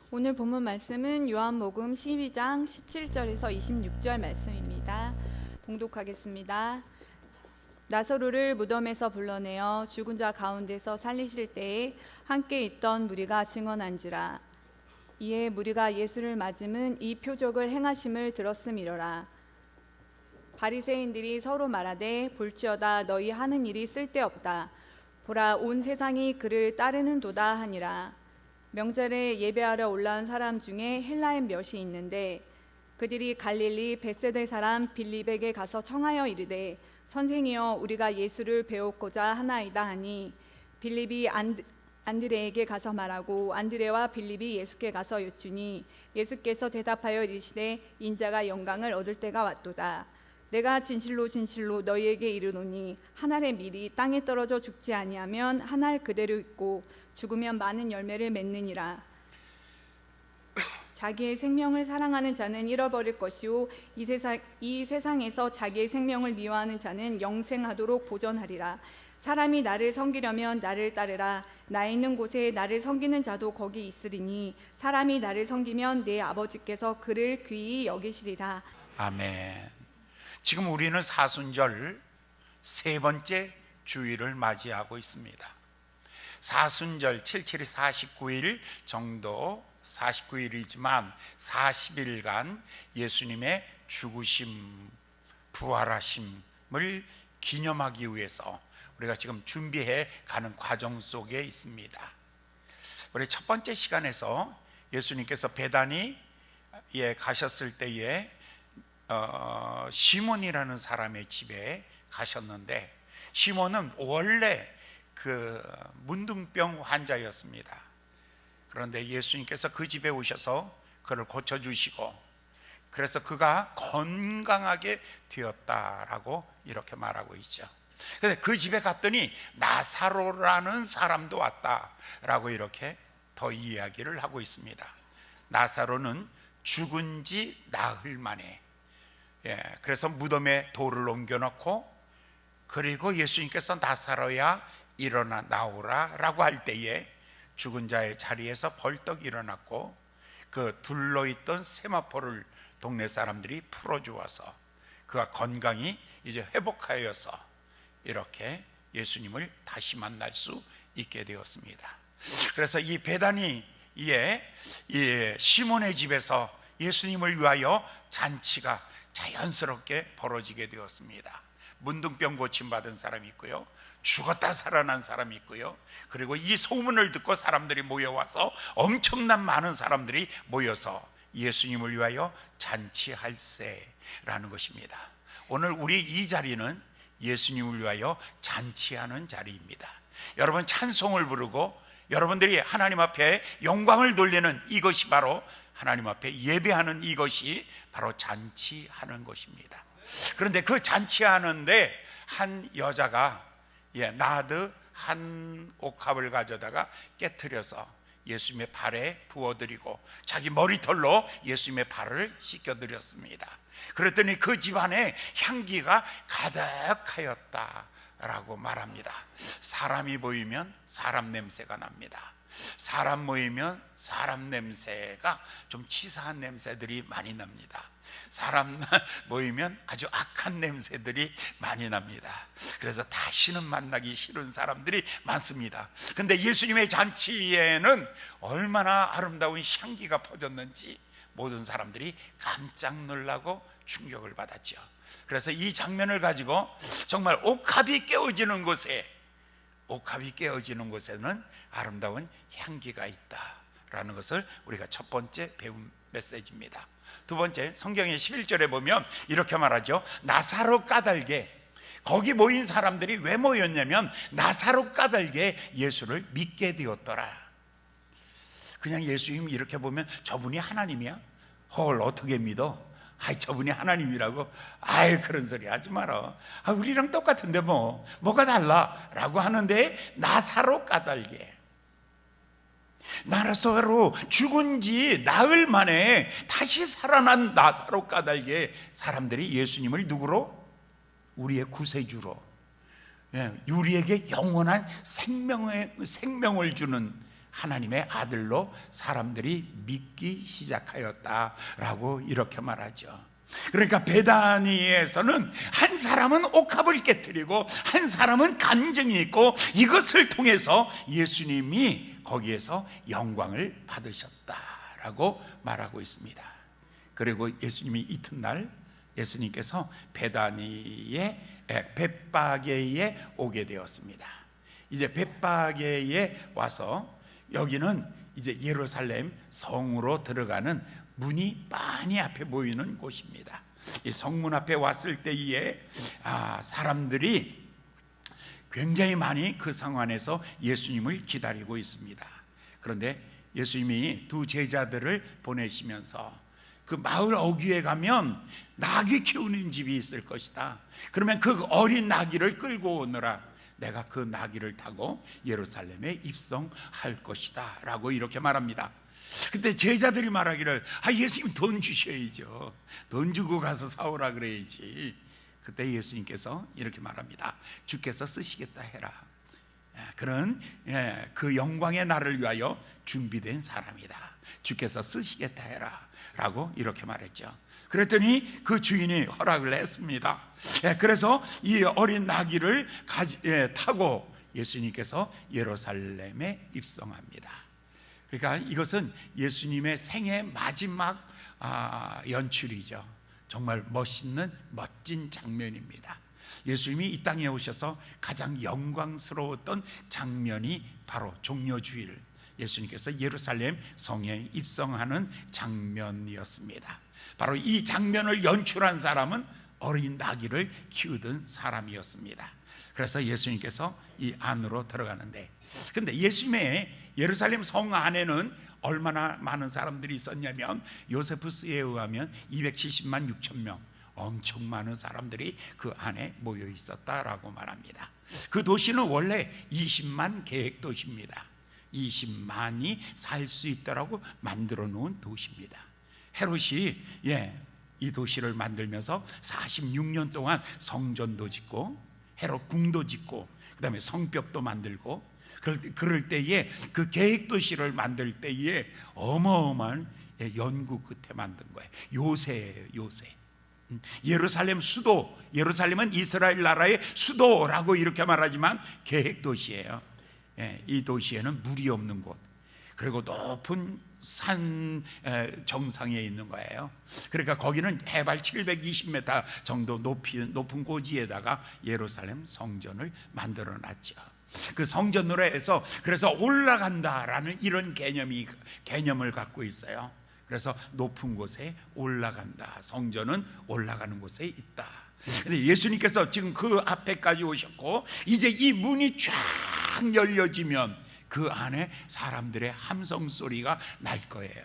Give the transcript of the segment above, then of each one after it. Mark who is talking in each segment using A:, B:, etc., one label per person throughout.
A: 오늘 본문 말씀은 요한복음 12장 17절에서 26절 말씀입니다. 봉독하겠습니다. 나사로를 무덤에서 불러내어 죽은 자 가운데서 살리실 때에 함께 있던 무리가 증언한지라. 이에 무리가 예수를 맞음은 이 표적을 행하심을 들었음이러라. 바리새인들이 서로 말하되 볼지어다 너희 하는 일이 쓸데없다. 보라 온 세상이 그를 따르는도다 하니라. 명절에 예배하러 올라온 사람 중에 헬라인 몇이 있는데 그들이 갈릴리 벳세다 사람 빌립에게 가서 청하여 이르되 선생이여 우리가 예수를 배웠고자 하나이다 하니 빌립이 안드레에게 가서 말하고 안드레와 빌립이 예수께 가서 여쭈니 예수께서 대답하여 이르시되 인자가 영광을 얻을 때가 왔도다. 내가 진실로 진실로 너희에게 이르노니 한 알의 밀이 땅에 떨어져 죽지 아니하면 한 알 그대로 있고 죽으면 많은 열매를 맺느니라. 자기의 생명을 사랑하는 자는 잃어버릴 것이요 이 세상에서 자기의 생명을 미워하는 자는 영생하도록 보존하리라. 사람이 나를 섬기려면 나를 따르라. 나 있는 곳에 나를 섬기는 자도 거기 있으리니 사람이 나를 섬기면 내 아버지께서 그를 귀히 여기시리라.
B: 아멘. 지금 우리는 사순절 세 번째 주일을 맞이하고 있습니다. 사순절 77이 49일 정도 49일이지만 40일간 예수님의 죽으심, 부활하심을 기념하기 위해서 우리가 지금 준비해 가는 과정 속에 있습니다. 우리 첫 번째 시간에서 예수님께서 베다니에 가셨을 때에 시몬이라는 사람의 집에 가셨는데 시몬은 원래 그 문둥병 환자였습니다. 그런데 예수님께서 그 집에 오셔서 그를 고쳐주시고 그래서 그가 건강하게 되었다라고 이렇게 말하고 있죠. 그런데 그 집에 갔더니 나사로라는 사람도 왔다라고 이렇게 더 이야기를 하고 있습니다. 나사로는 죽은 지 나흘 만에 그래서 무덤에 돌을 옮겨놓고 그리고 예수님께서 나사로야 일어나 나오라 라고 할 때에 죽은 자의 자리에서 벌떡 일어났고 그 둘러있던 세마포를 동네 사람들이 풀어주어서 그가 건강이 이제 회복하여서 이렇게 예수님을 다시 만날 수 있게 되었습니다. 그래서 이 베다니의 이 시몬의 집에서 예수님을 위하여 잔치가 자연스럽게 벌어지게 되었습니다. 문둥병 고침받은 사람이 있고요, 죽었다 살아난 사람이 있고요, 그리고 이 소문을 듣고 사람들이 모여와서 엄청난 많은 사람들이 모여서 예수님을 위하여 잔치할세라는 것입니다. 오늘 우리 이 자리는 예수님을 위하여 잔치하는 자리입니다. 여러분 찬송을 부르고 여러분들이 하나님 앞에 영광을 돌리는 이것이 바로 하나님 앞에 예배하는 이것이 바로 잔치하는 것입니다. 그런데 그 잔치하는데 한 여자가 나드 한 옥합을 가져다가 깨트려서 예수님의 발에 부어드리고 자기 머리털로 예수님의 발을 씻겨드렸습니다. 그랬더니 그 집안에 향기가 가득하였다라고 말합니다. 사람이 보이면 사람 냄새가 납니다. 사람 모이면 사람 냄새가 좀 치사한 냄새들이 많이 납니다. 사람 모이면 아주 악한 냄새들이 많이 납니다. 그래서 다시는 만나기 싫은 사람들이 많습니다. 근데 예수님의 잔치에는 얼마나 아름다운 향기가 퍼졌는지 모든 사람들이 깜짝 놀라고 충격을 받았죠. 그래서 이 장면을 가지고 정말 옥합이 깨어지는 곳에는 아름다운 향기가 있다라는 것을 우리가 첫 번째 배운 메시지입니다. 두 번째, 성경의 11절에 보면 이렇게 말하죠. 나사로 까닭에, 거기 모인 사람들이 왜 모였냐면 나사로 까닭에 예수를 믿게 되었더라. 그냥 예수님 이렇게 보면 저분이 하나님이야? 헐, 어떻게 믿어? 아이, 저분이 하나님이라고? 아이, 그런 소리 하지 마라. 우리랑 똑같은데 뭐가 달라? 라고 하는데 나사로 까닭에, 나사로 죽은 지 나흘 만에 다시 살아난 나사로 까닭에 사람들이 예수님을 누구로? 우리의 구세주로, 우리에게 영원한 생명을 주는 하나님의 아들로 사람들이 믿기 시작하였다라고 이렇게 말하죠. 그러니까 베다니에서는 한 사람은 옥합을 깨뜨리고 한 사람은 간증이 있고, 이것을 통해서 예수님이 거기에서 영광을 받으셨다라고 말하고 있습니다. 그리고 예수님이 이튿날 예수님께서 베다니의 벳바게에 오게 되었습니다. 이제 벳바게에 와서, 여기는 이제 예루살렘 성으로 들어가는 문이 많이 앞에 보이는 곳입니다. 이 성문 앞에 왔을 때에 사람들이 굉장히 많이 그 성 안에서 예수님을 기다리고 있습니다. 그런데 예수님이 두 제자들을 보내시면서 그 마을 어귀에 가면 나귀 키우는 집이 있을 것이다. 그러면 그 어린 나귀를 끌고 오너라. 내가 그 나귀를 타고 예루살렘에 입성할 것이다 라고 이렇게 말합니다. 그때 제자들이 말하기를, 예수님 돈 주셔야죠. 돈 주고 가서 사오라 그래야지. 그때 예수님께서 이렇게 말합니다. 주께서 쓰시겠다 해라. 그런 그 영광의 날을 위하여 준비된 사람이다. 주께서 쓰시겠다 해라 라고 이렇게 말했죠. 그랬더니 그 주인이 허락을 했습니다. 그래서 이 어린 나귀를 타고 예수님께서 예루살렘에 입성합니다. 그러니까 이것은 예수님의 생애 마지막 연출이죠. 정말 멋진 장면입니다. 예수님이 이 땅에 오셔서 가장 영광스러웠던 장면이 바로 종려주일, 예수님께서 예루살렘 성에 입성하는 장면이었습니다. 바로 이 장면을 연출한 사람은 어린 나귀를 키우던 사람이었습니다. 그래서 예수님께서 이 안으로 들어가는데, 근데 예수님의 예루살렘 성 안에는 얼마나 많은 사람들이 있었냐면, 요세푸스에 의하면 270만 6천 명, 엄청 많은 사람들이 그 안에 모여 있었다라고 말합니다. 그 도시는 원래 20만 계획 도시입니다. 20만이 살 수 있다라고 만들어 놓은 도시입니다. 헤롯이 이 도시를 만들면서 46년 동안 성전도 짓고 헤롯 궁도 짓고 그다음에 성벽도 만들고, 그럴 때에 그 계획 도시를 만들 때에 어마어마한 연구 끝에 만든 거예요. 요새예요, 요새. 예루살렘 수도, 예루살렘은 이스라엘 나라의 수도라고 이렇게 말하지만 계획 도시예요. 이 도시에는 물이 없는 곳, 그리고 높은 산 정상에 있는 거예요. 그러니까 거기는 해발 720m 정도 높은 고지에다가 예루살렘 성전을 만들어 놨죠. 그 성전으로 해서 그래서 올라간다라는 이런 개념을 갖고 있어요. 그래서 높은 곳에 올라간다, 성전은 올라가는 곳에 있다. 근데 예수님께서 지금 그 앞에까지 오셨고, 이제 이 문이 쫙 열려지면 그 안에 사람들의 함성 소리가 날 거예요.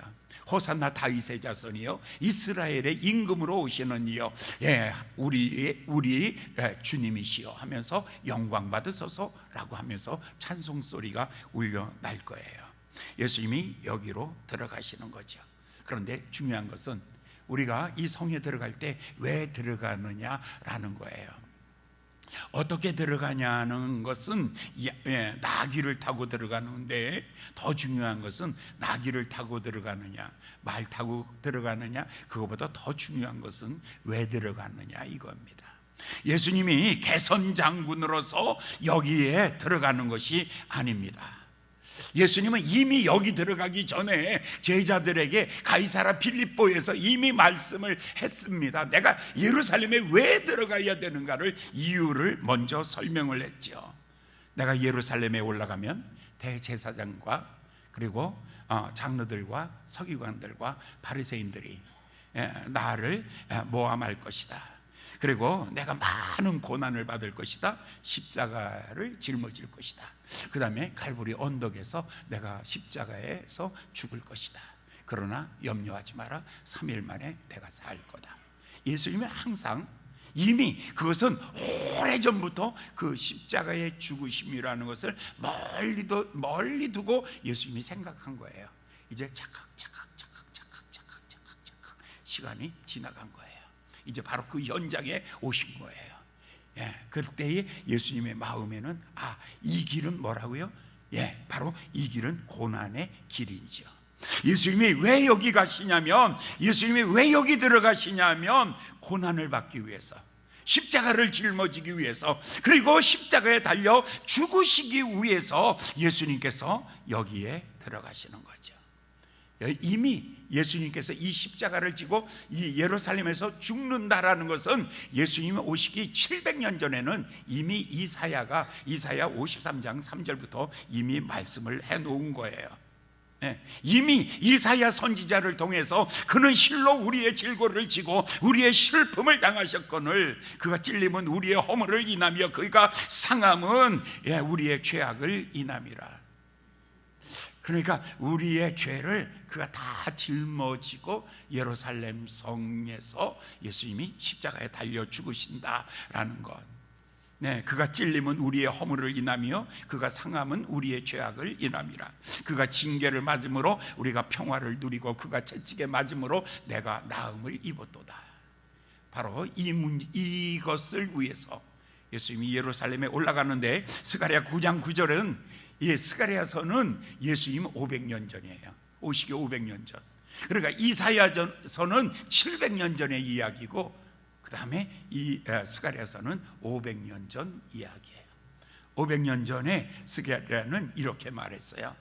B: 호산나 다윗의 자손이요, 이스라엘의 임금으로 오시는 이요, 우리 주님이시여 하면서 영광 받으소서라고 하면서 찬송 소리가 울려 날 거예요. 예수님이 여기로 들어가시는 거죠. 그런데 중요한 것은 우리가 이 성에 들어갈 때 왜 들어가느냐라는 거예요. 어떻게 들어가냐는 것은 나귀를 타고 들어가는데, 더 중요한 것은 나귀를 타고 들어가느냐 말 타고 들어가느냐, 그거보다 더 중요한 것은 왜 들어가느냐 이겁니다. 예수님이 개선장군으로서 여기에 들어가는 것이 아닙니다. 예수님은 이미 여기 들어가기 전에 제자들에게 가이사라 빌립보에서 이미 말씀을 했습니다. 내가 예루살렘에 왜 들어가야 되는가를 이유를 먼저 설명을 했죠. 내가 예루살렘에 올라가면 대제사장과 그리고 장로들과 서기관들과 바리새인들이 나를 모함할 것이다. 그리고 내가 많은 고난을 받을 것이다. 십자가를 짊어질 것이다. 그 다음에 갈보리 언덕에서 내가 십자가에서 죽을 것이다. 그러나 염려하지 마라. 3일 만에 내가 살 거다. 예수님은 항상 이미 그것은 오래전부터 그 십자가의 죽으심이라는 것을 멀리 두고 예수님이 생각한 거예요. 이제 착각 시간이 지나간 거예요. 이제 바로 그 현장에 오신 거예요. 그때에 예수님의 마음에는 이 길은 뭐라고요? 바로 이 길은 고난의 길이죠. 예수님이 왜 여기 가시냐면, 예수님이 왜 여기 들어가시냐면 고난을 받기 위해서, 십자가를 짊어지기 위해서, 그리고 십자가에 달려 죽으시기 위해서 예수님께서 여기에 들어가시는 거죠. 이미 예수님께서 이 십자가를 지고 이 예루살렘에서 죽는다라는 것은 예수님이 오시기 700년 전에는 이미 이사야 53장 3절부터 이미 말씀을 해놓은 거예요. 이미 이사야 선지자를 통해서 그는 실로 우리의 질고를 지고 우리의 슬픔을 당하셨거늘 그가 찔림은 우리의 허물을 인하며 그가 상함은 우리의 죄악을 인함이라. 그러니까 우리의 죄를 그가 다 짊어지고 예루살렘 성에서 예수님이 십자가에 달려 죽으신다라는 것. 그가 찔림은 우리의 허물을 인하며 그가 상함은 우리의 죄악을 인함이라. 그가 징계를 맞음으로 우리가 평화를 누리고 그가 채찍에 맞음으로 내가 나음을 입었도다. 바로 이것을 위해서 예수님이 예루살렘에 올라가는데, 스가랴 9장 9절은 이 스가랴서는 예수님 500년 전이에요. 오시기 500년 전. 그러니까 이사야서는 700년 전의 이야기고, 그 다음에 이 스가랴서는 500년 전 이야기예요. 500년 전에 스가랴는 이렇게 말했어요.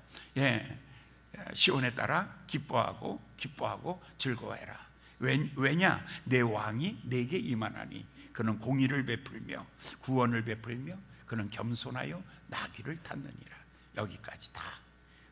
B: 시온에 따라 기뻐하고 즐거워해라. 왜냐? 내 왕이 내게 임하나니 그는 공의를 베풀며 구원을 베풀며 그는 겸손하여 나귀를 탔느니라. 여기까지 다.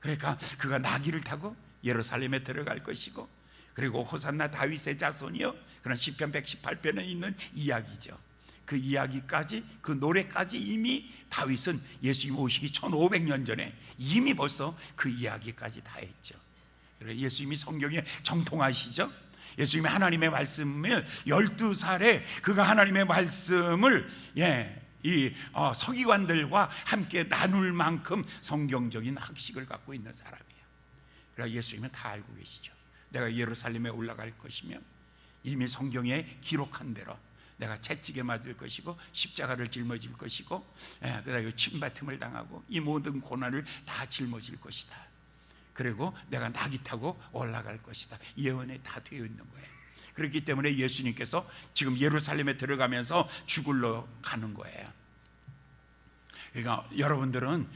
B: 그러니까 그가 나귀를 타고 예루살렘에 들어갈 것이고, 그리고 호산나 다윗의 자손이요, 그런 시편 118편에 있는 이야기죠. 그 이야기까지, 그 노래까지 이미 다윗은 예수님 오시기 1500년 전에 이미 벌써 그 이야기까지 다 했죠. 그래서 예수님이 성경에 정통하시죠. 예수님이 하나님의 말씀을 12살에 그가 하나님의 말씀을 이 서기관들과 함께 나눌 만큼 성경적인 학식을 갖고 있는 사람이에요. 그래서 예수님은 다 알고 계시죠. 내가 예루살렘에 올라갈 것이며 이미 성경에 기록한 대로 내가 채찍에 맞을 것이고 십자가를 짊어질 것이고, 그다음에 침뱉음을 당하고 이 모든 고난을 다 짊어질 것이다. 그리고 내가 나귀 타고 올라갈 것이다. 예언에 다 되어 있는 거예요. 그렇기 때문에 예수님께서 지금 예루살렘에 들어가면서 죽으러 가는 거예요. 그러니까 여러분들은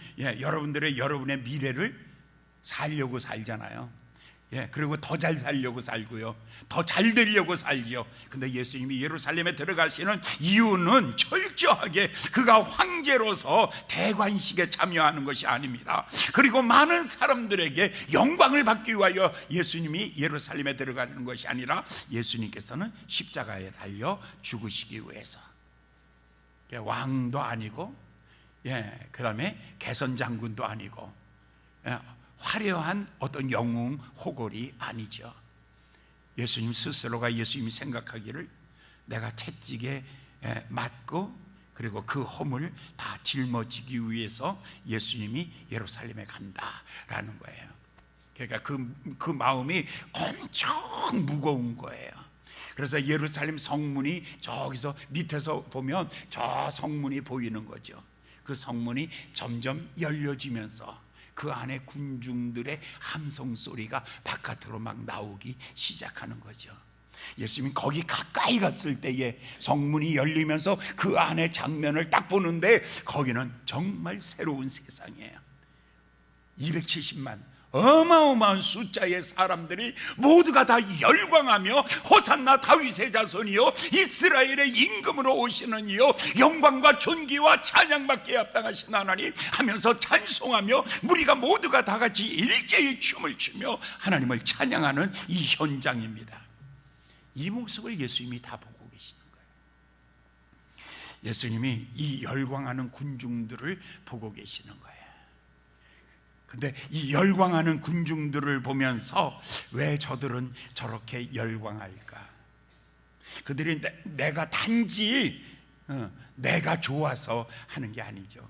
B: 여러분의 미래를 살려고 살잖아요. 그리고 더 잘 살려고 살고요, 더 잘 되려고 살죠. 근데 예수님이 예루살렘에 들어가시는 이유는 철저하게 그가 황제로서 대관식에 참여하는 것이 아닙니다. 그리고 많은 사람들에게 영광을 받기 위하여 예수님이 예루살렘에 들어가는 것이 아니라, 예수님께서는 십자가에 달려 죽으시기 위해서. 왕도 아니고, 그 다음에 개선장군도 아니고, 화려한 어떤 영웅 호골이 아니죠. 예수님 스스로가 예수님이 생각하기를 내가 채찍에 맞고 그리고 그 허물 다 짊어지기 위해서 예수님이 예루살렘에 간다라는 거예요. 그러니까 그 마음이 엄청 무거운 거예요. 그래서 예루살렘 성문이 저기서 밑에서 보면 저 성문이 보이는 거죠. 그 성문이 점점 열려지면서 그 안에 군중들의 함성 소리가 바깥으로 막 나오기 시작하는 거죠. 예수님이 거기 가까이 갔을 때에 성문이 열리면서 그 안의 장면을 딱 보는데, 거기는 정말 새로운 세상이에요. 270만 어마어마한 숫자의 사람들이 모두가 다 열광하며 호산나 다윗의 자손이요 이스라엘의 임금으로 오시는 이요 영광과 존귀와 찬양받기에 합당하신 하나님 하면서 찬송하며 무리가 모두가 다 같이 일제히 춤을 추며 하나님을 찬양하는 이 현장입니다. 이 모습을 예수님이 다 보고 계시는 거예요. 예수님이 이 열광하는 군중들을 보고 계시는 거예요. 근데 이 열광하는 군중들을 보면서 왜 저들은 저렇게 열광할까? 그들이 내가 단지 내가 좋아서 하는 게 아니죠.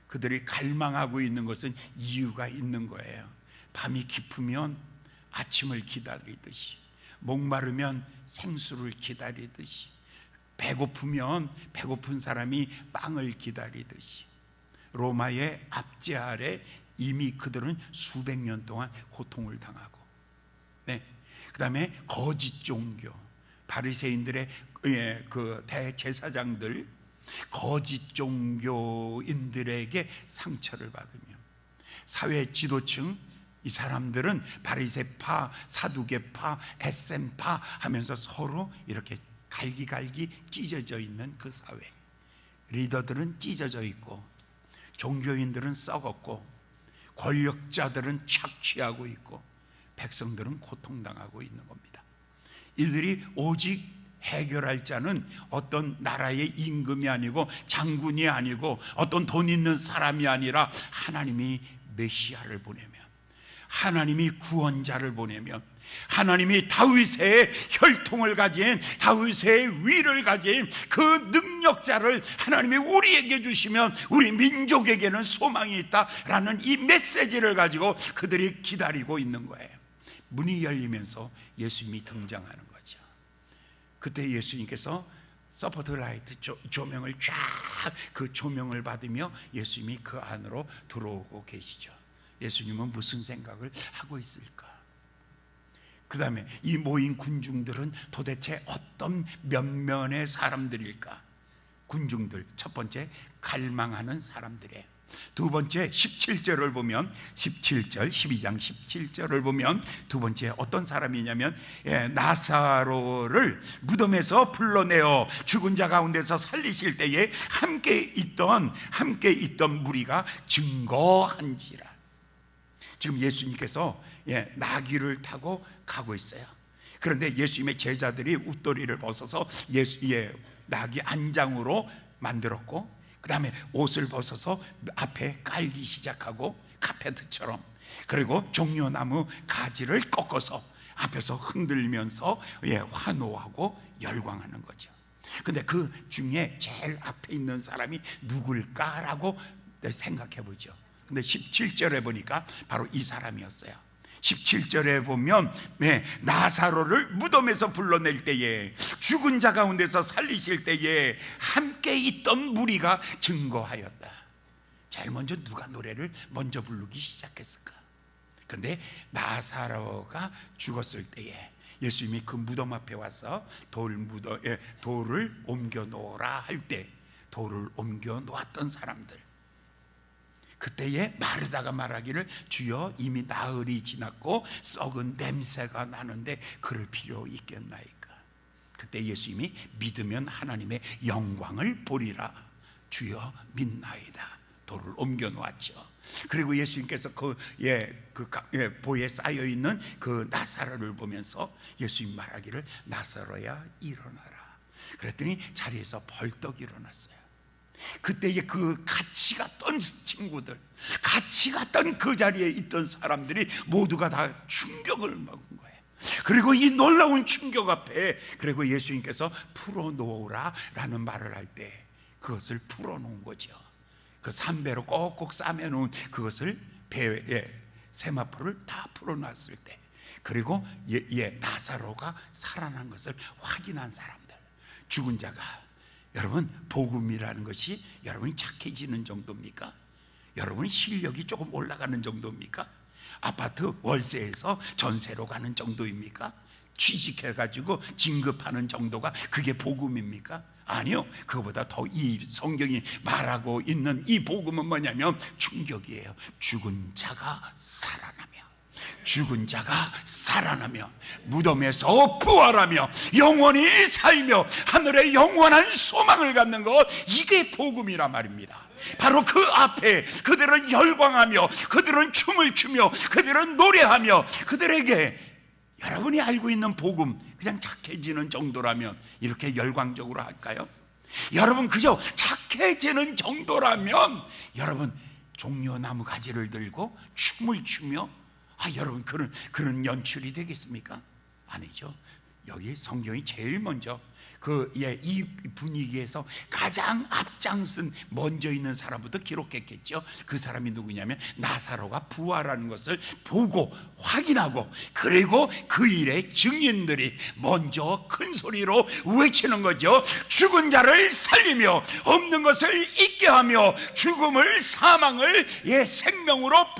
B: 그들이 갈망하고 있는 것은 이유가 있는 거예요. 밤이 깊으면 아침을 기다리듯이, 목마르면 생수를 기다리듯이, 배고프면 배고픈 사람이 빵을 기다리듯이, 로마의 압제 아래 이미 그들은 수백 년 동안 고통을 당하고, 네. 그 다음에 거짓 종교, 바리새인들의 그 대제사장들, 거짓 종교인들에게 상처를 받으며, 사회 지도층, 이 사람들은 바리새파, 사두개파, 에셈파 하면서 서로 이렇게 갈기갈기 찢어져 있는 그 사회. 리더들은 찢어져 있고, 종교인들은 썩었고, 권력자들은 착취하고 있고, 백성들은 고통당하고 있는 겁니다. 이들이 오직 해결할 자는 어떤 나라의 임금이 아니고 장군이 아니고 어떤 돈 있는 사람이 아니라 하나님이 메시아를 보내면, 하나님이 구원자를 보내면, 하나님이 다윗의 혈통을 가진, 다윗의 위를 가진 그 능력자를 하나님이 우리에게 주시면 우리 민족에게는 소망이 있다라는 이 메시지를 가지고 그들이 기다리고 있는 거예요. 문이 열리면서 예수님이 등장하는 거죠. 그때 예수님께서 서포트라이트 조명을 쫙, 그 조명을 받으며 예수님이 그 안으로 들어오고 계시죠. 예수님은 무슨 생각을 하고 있을까? 그 다음에 이 모인 군중들은 도대체 어떤 면면의 사람들일까? 군중들, 첫 번째 갈망하는 사람들이에요. 두 번째 17절을 보면, 17절 12장 17절을 보면 두 번째 어떤 사람이냐면, 나사로를 무덤에서 불러내어 죽은 자 가운데서 살리실 때에 함께 있던 무리가 증거한지라. 지금 예수님께서 나귀를 타고 가고 있어요. 그런데 예수님의 제자들이 웃도리를 벗어서 나귀 안장으로 만들었고, 그 다음에 옷을 벗어서 앞에 깔기 시작하고, 카페트처럼. 그리고 종려나무 가지를 꺾어서 앞에서 흔들면서 환호하고 열광하는 거죠. 근데 그 중에 제일 앞에 있는 사람이 누굴까라고 생각해 보죠. 근데 17절에 보니까 바로 이 사람이었어요. 17절에 보면 나사로를 무덤에서 불러낼 때에, 죽은 자 가운데서 살리실 때에 함께 있던 무리가 증거하였다. 제일 먼저 누가 노래를 먼저 부르기 시작했을까? 근데 나사로가 죽었을 때에 예수님이 그 무덤 앞에 와서 돌을 옮겨 놓으라 할 때, 돌을 옮겨 놓았던 사람들, 그때에 마르다가 말하기를 주여 이미 나흘이 지났고 썩은 냄새가 나는데 그럴 필요 있겠나이까? 그때 예수님이 믿으면 하나님의 영광을 보리라. 주여 믿나이다. 돌을 옮겨 놓았죠. 그리고 예수님께서 보에 쌓여 있는 그 나사로를 보면서 예수님 말하기를 나사로야 일어나라. 그랬더니 자리에서 벌떡 일어났어요. 그때의 그 같이 갔던 친구들, 같이 갔던 그 자리에 있던 사람들이 모두가 다 충격을 먹은 거예요. 그리고 이 놀라운 충격 앞에, 그리고 예수님께서 풀어놓으라 라는 말을 할 때 그것을 풀어놓은 거죠. 그 삼배로 꼭꼭 싸매놓은 그것을 배에 세마포를 다 풀어놨을 때, 그리고 나사로가 살아난 것을 확인한 사람들, 죽은 자가. 여러분, 복음이라는 것이 여러분이 착해지는 정도입니까? 여러분 실력이 조금 올라가는 정도입니까? 아파트 월세에서 전세로 가는 정도입니까? 취직해가지고 진급하는 정도가 그게 복음입니까? 아니요. 그거보다 더 이 성경이 말하고 있는 이 복음은 뭐냐면 충격이에요. 죽은 자가 살아나며 무덤에서 부활하며 영원히 살며 하늘의 영원한 소망을 갖는 것, 이게 복음이란 말입니다. 바로 그 앞에 그들은 열광하며, 그들은 춤을 추며, 그들은 노래하며, 그들에게 여러분이 알고 있는 복음 그냥 착해지는 정도라면 이렇게 열광적으로 할까요? 여러분 그저 착해지는 정도라면 여러분 종려나무 가지를 들고 춤을 추며 여러분 그런 연출이 되겠습니까? 아니죠. 여기 성경이 제일 먼저 이 분위기에서 가장 앞장선 먼저 있는 사람부터 기록했겠죠. 그 사람이 누구냐면 나사로가 부활하는 것을 보고 확인하고, 그리고 그 일의 증인들이 먼저 큰 소리로 외치는 거죠. 죽은 자를 살리며 없는 것을 있게 하며 죽음을, 사망을 생명으로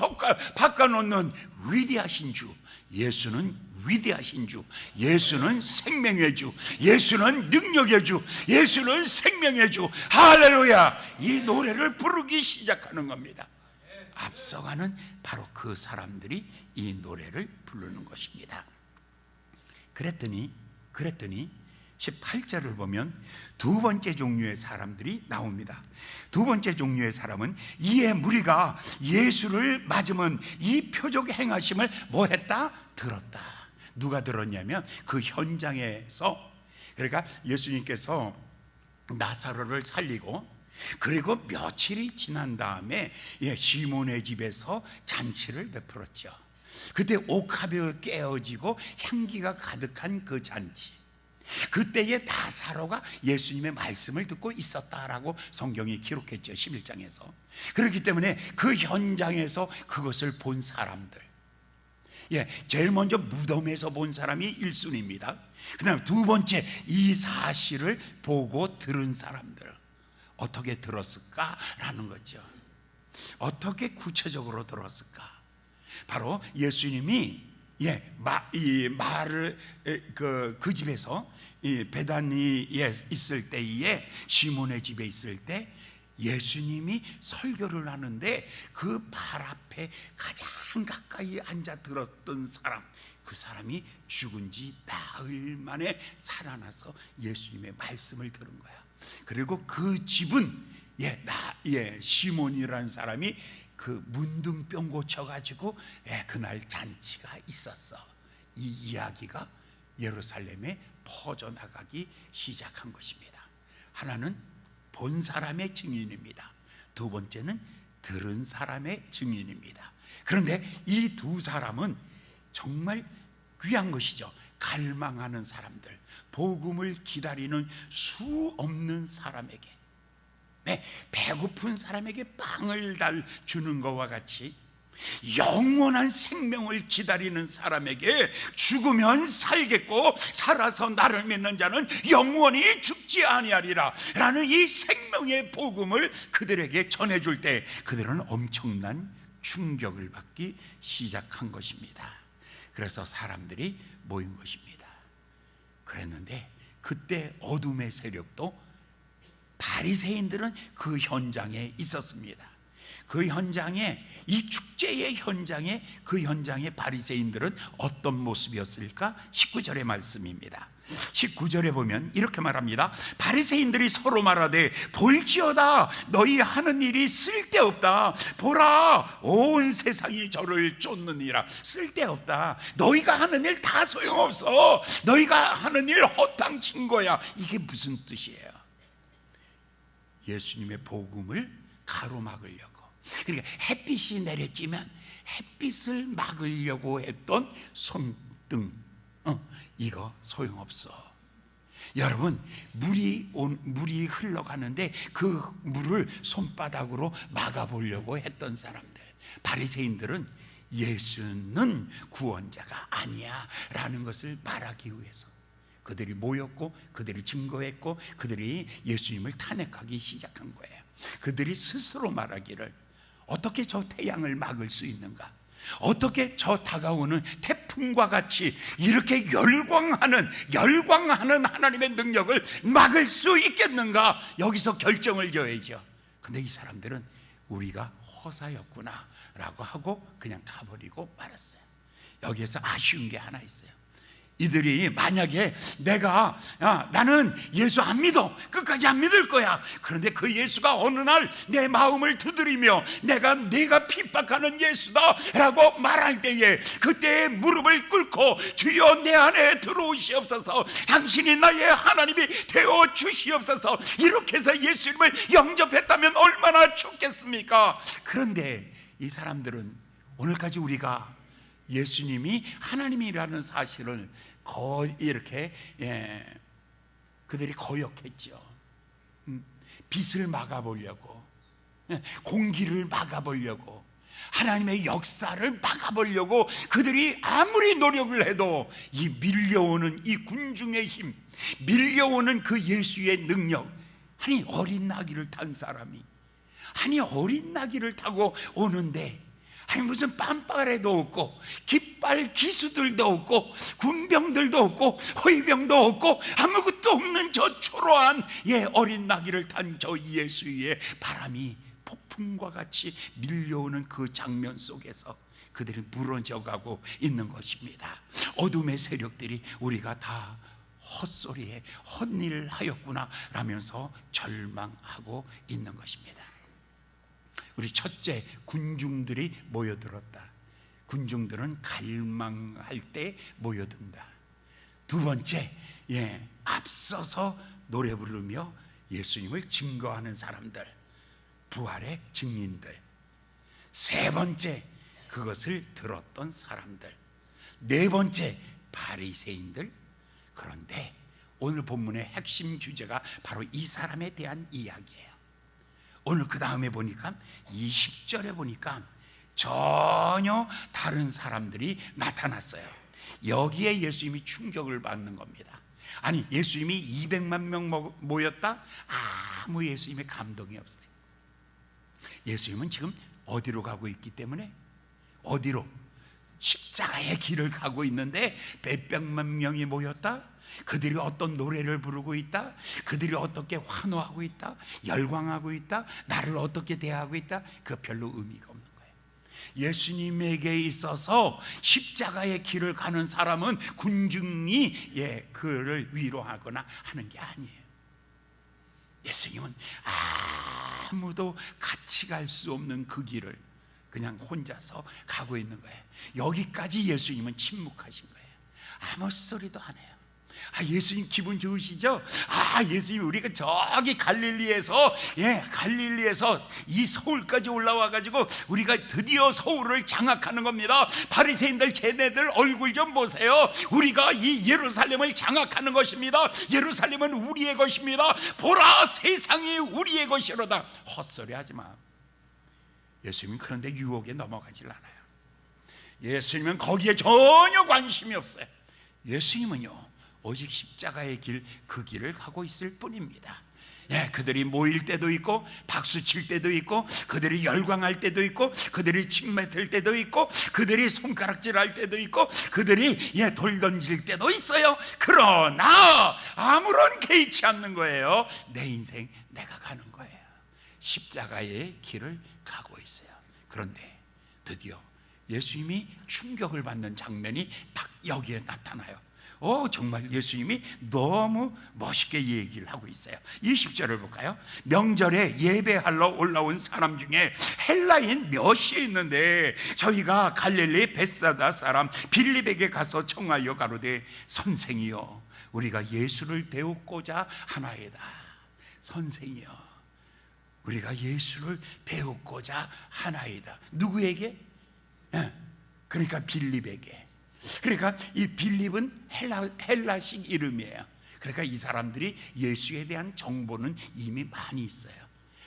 B: 바꿔놓는 위대하신 주, 예수는 위대하신 주, 예수는 생명의 주, 예수는 능력의 주, 예수는 생명의 주, 할렐루야! 이 노래를 부르기 시작하는 겁니다. 앞서가는 바로 그 사람들이 이 노래를 부르는 것입니다. 그랬더니 18절을 보면 두 번째 종류의 사람들이 나옵니다. 두 번째 종류의 사람은 이에 무리가 예수를 맞으면 이 표적 행하심을 뭐 했다? 들었다. 누가 들었냐면 그 현장에서, 그러니까 예수님께서 나사로를 살리고, 그리고 며칠이 지난 다음에 시몬의 집에서 잔치를 베풀었죠. 그때 옥합이 깨어지고 향기가 가득한 그 잔치, 그때에 나사로가 예수님의 말씀을 듣고 있었다라고 성경이 기록했죠. 11장에서. 그렇기 때문에 그 현장에서 그것을 본 사람들, 제일 먼저 무덤에서 본 사람이 1순위입니다. 그 다음에 두 번째, 이 사실을 보고 들은 사람들, 어떻게 들었을까라는 거죠. 어떻게 구체적으로 들었을까? 바로 예수님이 그 집에서 베다니에 있을 때에, 시몬의 집에 있을 때 예수님이 설교를 하는데 그 발 앞에 가장 가까이 앉아 들었던 사람, 그 사람이 죽은 지 나흘 만에 살아나서 예수님의 말씀을 들은 거야. 그리고 그 집은 시몬이라는 사람이 그 문둥병 고쳐가지고 그날 잔치가 있었어. 이 이야기가 예루살렘에 퍼져나가기 시작한 것입니다. 하나는 본 사람의 증인입니다. 두 번째는 들은 사람의 증인입니다. 그런데 이 두 사람은 정말 귀한 것이죠. 갈망하는 사람들, 복음을 기다리는 수 없는 사람에게, 배고픈 사람에게 빵을 주는 것과 같이 영원한 생명을 기다리는 사람에게 죽으면 살겠고 살아서 나를 믿는 자는 영원히 죽지 아니하리라 라는 이 생명의 복음을 그들에게 전해줄 때 그들은 엄청난 충격을 받기 시작한 것입니다. 그래서 사람들이 모인 것입니다. 그랬는데 그때 어둠의 세력도, 바리새인들은 그 현장에 있었습니다. 그 현장에, 이 축제의 현장에, 그 현장의 바리새인들은 어떤 모습이었을까? 19절의 말씀입니다. 19절에 보면 이렇게 말합니다. 바리새인들이 서로 말하되 볼지어다 너희 하는 일이 쓸데없다. 보라 온 세상이 저를 쫓느니라. 쓸데없다. 너희가 하는 일 다 소용없어. 너희가 하는 일 허탕친 거야. 이게 무슨 뜻이에요? 예수님의 복음을 가로막으려고, 그러니까 햇빛이 내려지면 햇빛을 막으려고 했던 손등, 이거 소용없어. 여러분, 물이 흘러가는데 그 물을 손바닥으로 막아보려고 했던 사람들, 바리새인들은 예수는 구원자가 아니야 라는 것을 말하기 위해서 그들이 모였고, 그들이 증거했고, 그들이 예수님을 탄핵하기 시작한 거예요. 그들이 스스로 말하기를, 어떻게 저 태양을 막을 수 있는가? 어떻게 저 다가오는 태풍과 같이 이렇게 열광하는 하나님의 능력을 막을 수 있겠는가? 여기서 결정을 져야죠. 근데 이 사람들은 우리가 허사였구나 라고 하고 그냥 가버리고 말았어요. 여기에서 아쉬운 게 하나 있어요. 이들이 만약에 나는 예수 안 믿어, 끝까지 안 믿을 거야. 그런데 그 예수가 어느 날 내 마음을 두드리며 내가 핍박하는 예수다 라고 말할 때에 그때 무릎을 꿇고 주여 내 안에 들어오시옵소서, 당신이 나의 하나님이 되어 주시옵소서, 이렇게 해서 예수님을 영접했다면 얼마나 좋겠습니까? 그런데 이 사람들은 오늘까지 우리가 예수님이 하나님이라는 사실을 거의 이렇게 그들이 거역했죠. 빛을 막아보려고, 공기를 막아보려고, 하나님의 역사를 막아보려고 그들이 아무리 노력을 해도 이 밀려오는 이 군중의 힘, 밀려오는 그 예수의 능력, 아니 어린 나귀를 탄 사람이, 아니 어린 나귀를 타고 오는데, 아니 무슨 빰빠레도 없고 깃발 기수들도 없고 군병들도 없고 호위병도 없고 아무것도 없는 저 초라한 어린 나귀를 탄 저 예수의 바람이 폭풍과 같이 밀려오는 그 장면 속에서 그들이 무너져 가고 있는 것입니다. 어둠의 세력들이 우리가 다 헛소리에 헛일을 하였구나 라면서 절망하고 있는 것입니다. 우리 첫째, 군중들이 모여들었다. 군중들은 갈망할 때 모여든다. 두 번째, 앞서서 노래 부르며 예수님을 증거하는 사람들, 부활의 증인들. 세 번째, 그것을 들었던 사람들. 네 번째, 바리새인들. 그런데 오늘 본문의 핵심 주제가 바로 이 사람에 대한 이야기예요. 오늘 그 다음에 보니까 20절에 보니까 전혀 다른 사람들이 나타났어요. 여기에 예수님이 충격을 받는 겁니다. 아니 예수님이 200만 명 모였다? 아무 예수님의 감동이 없어요. 예수님은 지금 어디로 가고 있기 때문에, 어디로? 십자가의 길을 가고 있는데 몇백만 명이 모였다? 그들이 어떤 노래를 부르고 있다? 그들이 어떻게 환호하고 있다? 열광하고 있다? 나를 어떻게 대하고 있다? 그 별로 의미가 없는 거예요. 예수님에게 있어서 십자가의 길을 가는 사람은 군중이 그를 위로하거나 하는 게 아니에요. 예수님은 아무도 같이 갈 수 없는 그 길을 그냥 혼자서 가고 있는 거예요. 여기까지 예수님은 침묵하신 거예요. 아무 소리도 안 해요. 예수님 기분 좋으시죠? 예수님 우리가 저기 갈릴리에서 이 서울까지 올라와 가지고 우리가 드디어 서울을 장악하는 겁니다. 바리새인들 쟤네들 얼굴 좀 보세요. 우리가 이 예루살렘을 장악하는 것입니다. 예루살렘은 우리의 것입니다. 보라, 세상이 우리의 것이로다. 헛소리 하지 마. 예수님은 그런데 유혹에 넘어가질 않아요. 예수님은 거기에 전혀 관심이 없어요. 예수님은요 오직 십자가의 길, 그 길을 가고 있을 뿐입니다. 그들이 모일 때도 있고 박수 칠 때도 있고 그들이 열광할 때도 있고 그들이 침 뱉을 때도 있고 그들이 손가락질할 때도 있고 그들이 돌 던질 때도 있어요. 그러나 아무런 개의치 않는 거예요. 내 인생 내가 가는 거예요. 십자가의 길을 가고 있어요. 그런데 드디어 예수님이 충격을 받는 장면이 딱 여기에 나타나요. 정말 예수님이 너무 멋있게 얘기를 하고 있어요. 20절을 볼까요? 명절에 예배하러 올라온 사람 중에 헬라인 몇이 있는데 저희가 갈릴리 벳사다 사람 빌립에게 가서 청하여 가로되 선생이여 우리가 예수를 배우고자 하나이다. 선생이여 우리가 예수를 배우고자 하나이다. 누구에게? 그러니까 빌립에게. 그러니까 이 빌립은 헬라식 이름이에요. 그러니까 이 사람들이 예수에 대한 정보는 이미 많이 있어요.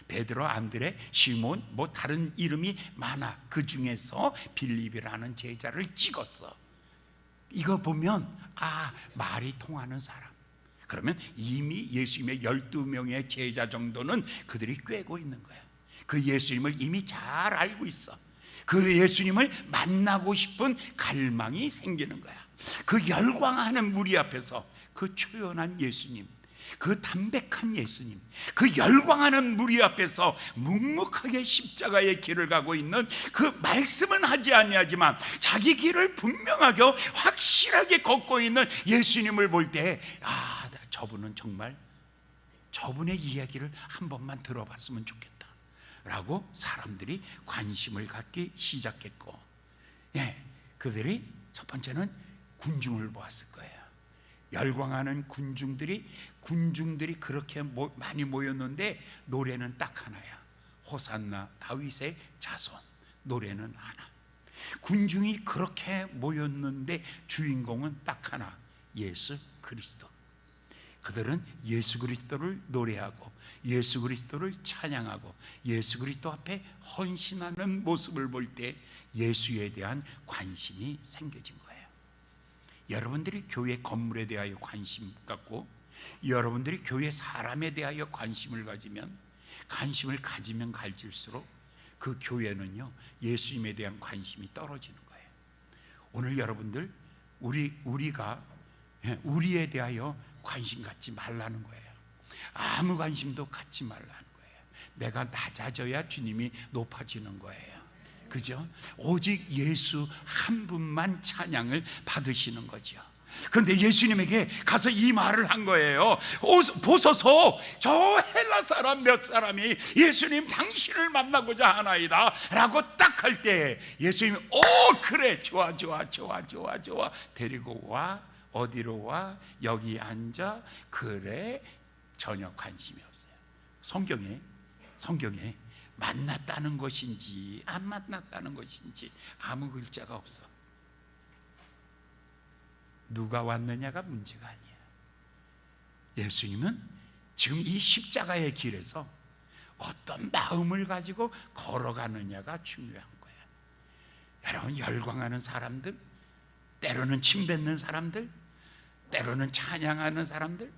B: 베드로, 안드레, 시몬 다른 이름이 많아. 그 중에서 빌립이라는 제자를 찍었어. 이거 보면 말이 통하는 사람. 그러면 이미 예수님의 12명의 제자 정도는 그들이 꿰고 있는 거야. 그 예수님을 이미 잘 알고 있어. 그 예수님을 만나고 싶은 갈망이 생기는 거야. 그 열광하는 무리 앞에서 그 초연한 예수님, 그 담백한 예수님, 그 열광하는 무리 앞에서 묵묵하게 십자가의 길을 가고 있는 그 말씀은 하지 아니하지만 자기 길을 분명하게 확실하게 걷고 있는 예수님을 볼 때 저분은 정말 저분의 이야기를 한 번만 들어봤으면 좋겠다 라고 사람들이 관심을 갖기 시작했고, 그들이 첫 번째는 군중을 보았을 거예요. 열광하는 군중들이 그렇게 많이 모였는데 노래는 딱 하나야. 호산나 다윗의 자손. 노래는 하나. 군중이 그렇게 모였는데 주인공은 딱 하나. 예수 그리스도. 그들은 예수 그리스도를 노래하고 예수 그리스도를 찬양하고 예수 그리스도 앞에 헌신하는 모습을 볼 때 예수에 대한 관심이 생겨진 거예요. 여러분들이 교회 건물에 대하여 관심 갖고 여러분들이 교회 사람에 대하여 관심을 가지면 관심을 가지면 가질수록 그 교회는요 예수님에 대한 관심이 떨어지는 거예요. 오늘 여러분들 우리가 우리에 대하여 관심 갖지 말라는 거예요. 아무 관심도 갖지 말라는 거예요. 내가 낮아져야 주님이 높아지는 거예요. 그죠? 오직 예수 한 분만 찬양을 받으시는 거죠. 그런데 예수님에게 가서 이 말을 한 거예요. 보소서, 저 헬라 사람 몇 사람이 예수님 당신을 만나고자 하나이다 라고 딱 할 때 예수님이 그래, 좋아 데리고 와. 어디로 와? 여기 앉아. 그래. 전혀 관심이 없어요. 성경에 만났다는 것인지 안 만났다는 것인지 아무 글자가 없어. 누가 왔느냐가 문제가 아니야. 예수님은 지금 이 십자가의 길에서 어떤 마음을 가지고 걸어가느냐가 중요한 거야. 여러분, 열광하는 사람들, 때로는 침뱉는 사람들, 때로는 찬양하는 사람들,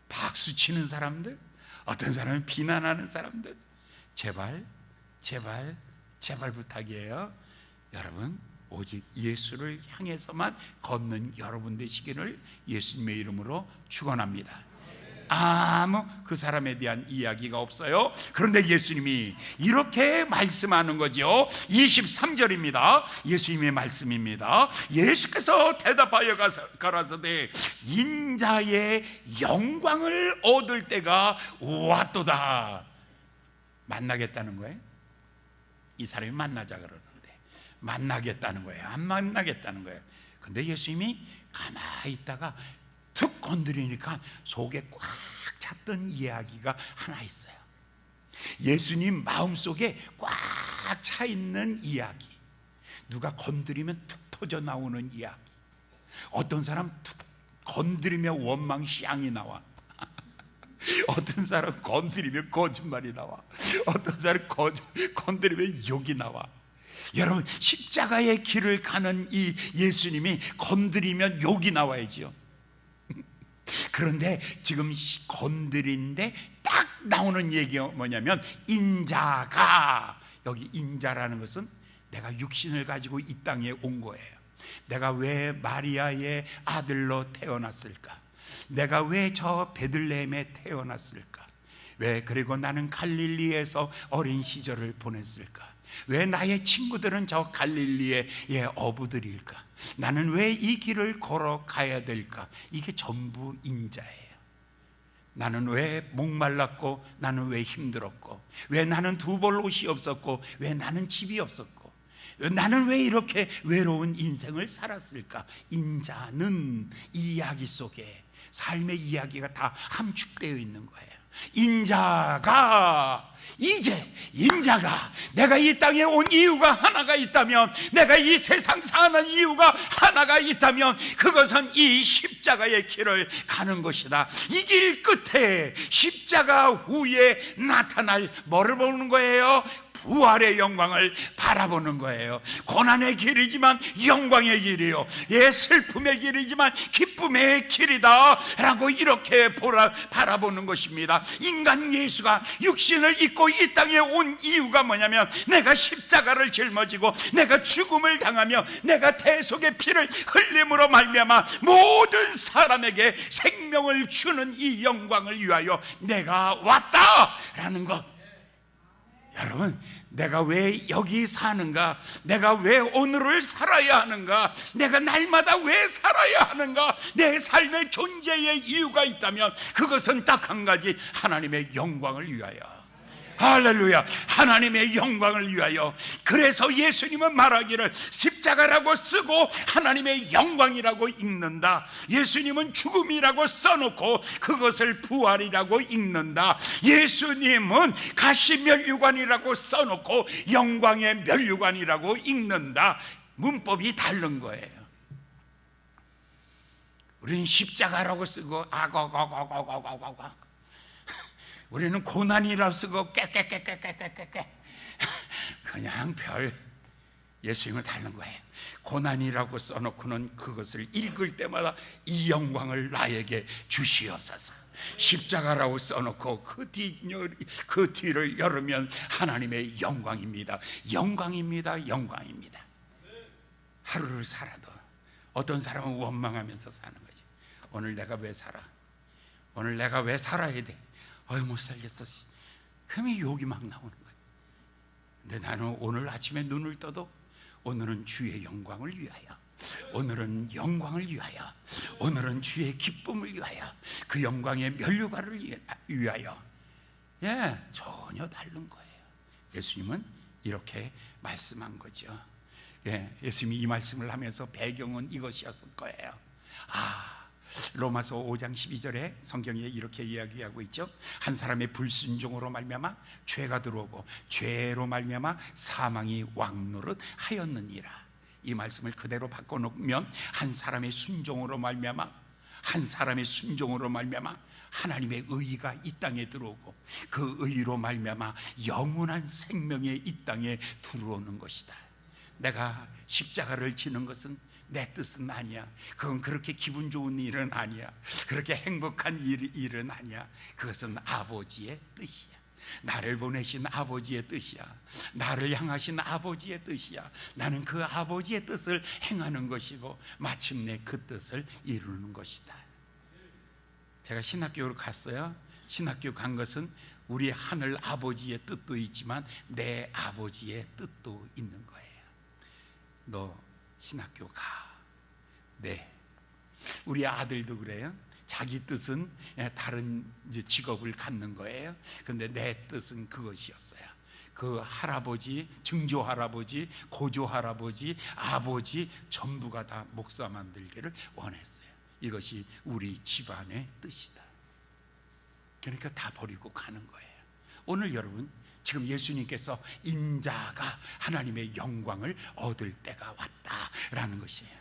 B: 박수치는 사람들, 어떤 사람은 비난하는 사람들, 제발 부탁이에요. 여러분, 오직 예수를 향해서만 걷는 여러분 되시기를 예수님의 이름으로 축원합니다. 아무 그 사람에 대한 이야기가 없어요. 그런데 예수님이 이렇게 말씀하는 거죠. 23절입니다. 예수님의 말씀입니다. 예수께서 대답하여 가라사대 인자의 영광을 얻을 때가 왔도다. 만나겠다는 거예요. 이 사람이 만나자 그러는데 만나겠다는 거예요. 안 만나겠다는 거예요. 근데 예수님이 가만히 있다가 툭 건드리니까 속에 꽉 찼던 이야기가 하나 있어요. 예수님 마음속에 꽉 차 있는 이야기, 누가 건드리면 툭 퍼져 나오는 이야기. 어떤 사람 툭 건드리면 원망시향이 나와. 어떤 사람 건드리면 거짓말이 나와. 어떤 사람 건드리면 욕이 나와. 여러분, 십자가의 길을 가는 이 예수님이 건드리면 욕이 나와야죠. 그런데 지금 건드린데 딱 나오는 얘기가 뭐냐면 인자가, 여기 인자라는 것은 내가 육신을 가지고 이 땅에 온 거예요. 내가 왜 마리아의 아들로 태어났을까? 내가 왜 저 베들레헴에 태어났을까? 왜 그리고 나는 갈릴리에서 어린 시절을 보냈을까? 왜 나의 친구들은 저 갈릴리의 어부들일까? 나는 왜 이 길을 걸어가야 될까? 이게 전부 인자예요. 나는 왜 목말랐고, 나는 왜 힘들었고, 왜 나는 두 벌 옷이 없었고, 왜 나는 집이 없었고, 나는 왜 이렇게 외로운 인생을 살았을까? 인자는 이 이야기 속에 삶의 이야기가 다 함축되어 있는 거예요. 인자가 내가 이 땅에 온 이유가 하나가 있다면, 내가 이 세상 사는 이유가 하나가 있다면 그것은 이 십자가의 길을 가는 것이다. 이 길 끝에 십자가 후에 나타날 뭐를 보는 거예요? 부활의 영광을 바라보는 거예요. 고난의 길이지만 영광의 길이요, 슬픔의 길이지만 기쁨의 길이다 라고 이렇게 바라보는 것입니다. 인간 예수가 육신을 입고 이 땅에 온 이유가 뭐냐면, 내가 십자가를 짊어지고 내가 죽음을 당하며 내가 대속의 피를 흘림으로 말미암아 모든 사람에게 생명을 주는 이 영광을 위하여 내가 왔다라는 것. 여러분, 내가 왜 여기 사는가? 내가 왜 오늘을 살아야 하는가? 내가 날마다 왜 살아야 하는가? 내 삶의 존재의 이유가 있다면 그것은 딱 한 가지, 하나님의 영광을 위하여. 할렐루야, 하나님의 영광을 위하여. 그래서 예수님은 말하기를 십자가라고 쓰고 하나님의 영광이라고 읽는다. 예수님은 죽음이라고 써놓고 그것을 부활이라고 읽는다. 예수님은 가시면류관이라고 써놓고 영광의 면류관이라고 읽는다. 문법이 다른 거예요. 우리는 십자가라고 쓰고 아고고고고고고고고, 우리는 고난이라고 쓰고 깨깨깨깨깨깨깨. 그냥 별 예수님은 다른 거예요. 고난이라고 써놓고는 그것을 읽을 때마다 이 영광을 나에게 주시옵소서. 십자가라고 써놓고 그 뒤를 열으면 하나님의 영광입니다. 영광입니다. 영광입니다. 하루를 살아도 어떤 사람은 원망하면서 사는 거지. 오늘 내가 왜 살아? 오늘 내가 왜 살아야 돼? 못 살겠어. 그러면 욕이 막 나오는 거예요. 근데 나는 오늘 아침에 눈을 떠도 오늘은 주의 영광을 위하여, 오늘은 영광을 위하여, 오늘은 주의 기쁨을 위하여, 그 영광의 면류관을 위하여, 전혀 다른 거예요. 예수님은 이렇게 말씀한 거죠. 예수님이 이 말씀을 하면서 배경은 이것이었을 거예요. 로마서 5장 12절에 성경에 이렇게 이야기하고 있죠. 한 사람의 불순종으로 말미암아 죄가 들어오고 죄로 말미암아 사망이 왕노릇 하였느니라. 이 말씀을 그대로 바꿔놓으면 한 사람의 순종으로 말미암아 하나님의 의가 이 땅에 들어오고 그 의로 말미암아 영원한 생명이 이 땅에 들어오는 것이다. 내가 십자가를 지는 것은 내 뜻은 아니야. 그건 그렇게 기분 좋은 일은 아니야. 그렇게 행복한 일은 아니야. 그것은 아버지의 뜻이야. 나를 보내신 아버지의 뜻이야. 나를 향하신 아버지의 뜻이야. 나는 그 아버지의 뜻을 행하는 것이고 마침내 그 뜻을 이루는 것이다. 제가 신학교를 갔어요. 신학교 간 것은 우리 하늘 아버지의 뜻도 있지만 내 아버지의 뜻도 있는 거예요. 너 신학교 가. 네. 우리 아들도 그래요. 자기 뜻은 다른 직업을 갖는 거예요. 근데 내 뜻은 그것이었어요. 그 할아버지, 증조 할아버지, 고조 할아버지, 아버지 전부가 다 목사 만들기를 원했어요. 이것이 우리 집안의 뜻이다. 그러니까 다 버리고 가는 거예요. 오늘 여러분, 지금 예수님께서 인자가 하나님의 영광을 얻을 때가 왔다라는 것이에요.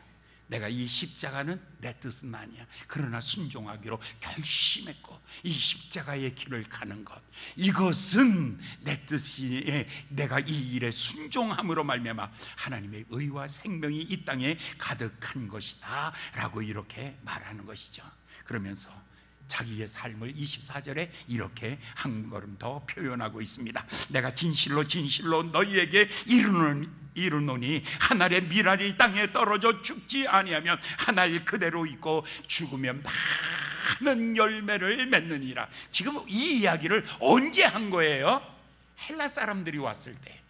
B: 내가 이 십자가는 내 뜻은 아니야. 그러나 순종하기로 결심했고 이 십자가의 길을 가는 것, 이것은 내 뜻이, 내가 이 일에 순종함으로 말미암아 하나님의 의와 생명이 이 땅에 가득한 것이다 라고 이렇게 말하는 것이죠. 그러면서 자기의 삶을 24절에 이렇게 한 걸음 더 표현하고 있습니다. 내가 진실로 진실로 너희에게 이르노니 한 알의 밀알이 땅에 떨어져 죽지 아니하면 한 알 그대로 있고 죽으면 많은 열매를 맺느니라. 지금 이 이야기를 언제 한 거예요? 헬라 사람들이 왔을 때,